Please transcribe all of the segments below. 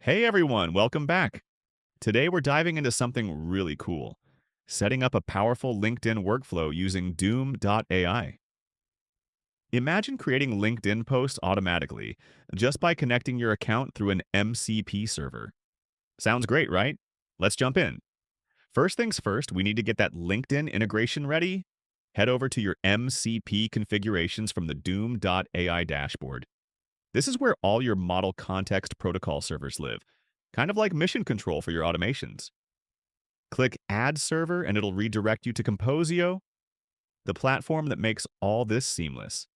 Hey everyone, welcome back. Today we're diving into something really cool, setting up a powerful LinkedIn workflow using Dume.ai. Imagine creating LinkedIn posts automatically just by connecting your account through an MCP server. Sounds great, right? Let's jump in. First things first, we need to get that LinkedIn integration ready. Head over to your MCP configurations from the Dume.ai dashboard. This is where all your model context protocol servers live, kind of like mission control for your automations. Click Add Server and it'll redirect you to Composio, the platform that makes all this seamless.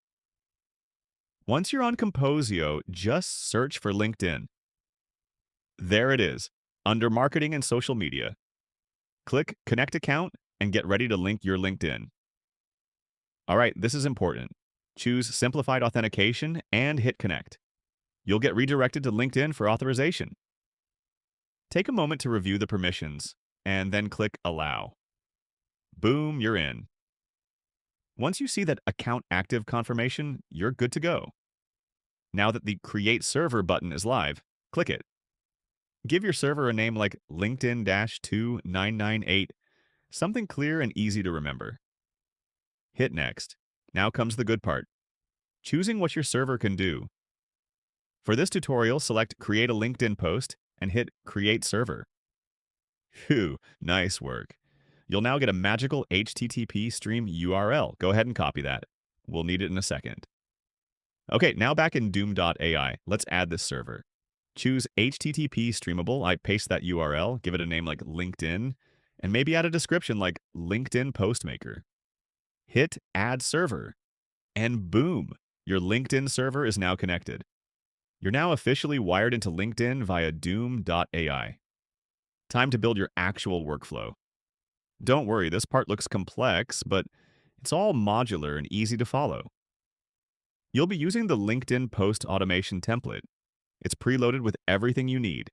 Once you're on Composio, just search for LinkedIn. There it is, under Marketing and Social Media. Click Connect Account and get ready to link your LinkedIn. All right, this is important. Choose Simplified Authentication and hit Connect. You'll get redirected to LinkedIn for authorization. Take a moment to review the permissions, and then click Allow. Boom, you're in. Once you see that Account Active confirmation, you're good to go. Now that the Create Server button is live, click it. Give your server a name like LinkedIn-2998, something clear and easy to remember. Hit Next. Now comes the good part, choosing what your server can do. For this tutorial, select Create a LinkedIn post and hit Create Server. Phew, nice work. You'll now get a magical HTTP stream URL. Go ahead and copy that. We'll need it in a second. Okay, now back in Dume.ai, let's add this server. Choose HTTP streamable. I paste that URL, give it a name like LinkedIn, and maybe add a description like LinkedIn Postmaker. Hit Add Server, and boom, your LinkedIn server is now connected. You're now officially wired into LinkedIn via Dume.ai. Time to build your actual workflow. Don't worry, this part looks complex, but it's all modular and easy to follow. You'll be using the LinkedIn post automation template. It's preloaded with everything you need: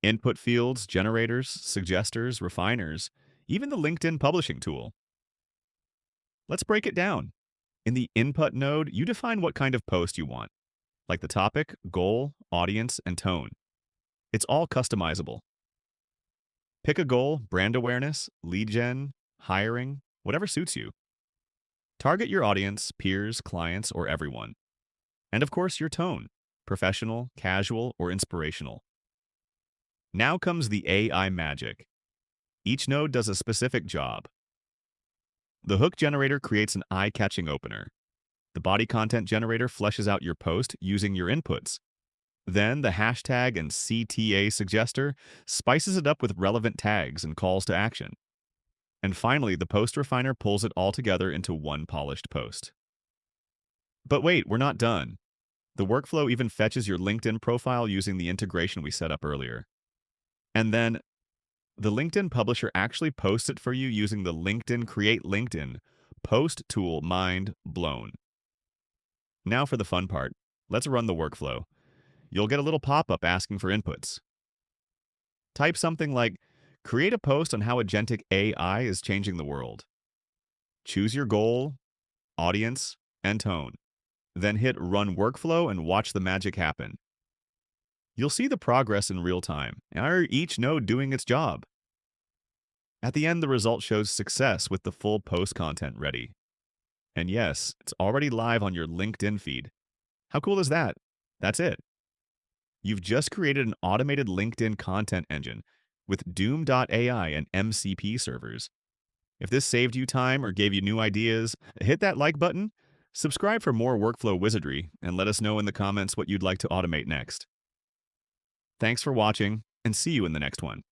input fields, generators, suggesters, refiners, even the LinkedIn publishing tool. Let's break it down. In the input node, you define what kind of post you want, like the topic, goal, audience, and tone. It's all customizable. Pick a goal: brand awareness, lead gen, hiring, whatever suits you. Target your audience, peers, clients, or everyone. And of course, your tone: professional, casual, or inspirational. Now comes the AI magic. Each node does a specific job. The hook generator creates an eye-catching opener. The body content generator fleshes out your post using your inputs. Then the hashtag and CTA suggester spices it up with relevant tags and calls to action. And finally, the post refiner pulls it all together into one polished post. But wait, we're not done. The workflow even fetches your LinkedIn profile using the integration we set up earlier. And then the LinkedIn publisher actually posts it for you using the LinkedIn Create LinkedIn post tool. Mind blown. Now for the fun part. Let's run the workflow. You'll get a little pop-up asking for inputs. Type something like, create a post on how agentic AI is changing the world. Choose your goal, audience, and tone. Then hit Run Workflow and watch the magic happen. You'll see the progress in real time, each node doing its job. At the end, the result shows success with the full post content ready. And yes, it's already live on your LinkedIn feed. How cool is that? That's it. You've just created an automated LinkedIn content engine with Dume.ai and MCP servers. If this saved you time or gave you new ideas, hit that like button, subscribe for more workflow wizardry, and let us know in the comments what you'd like to automate next. Thanks for watching, and see you in the next one.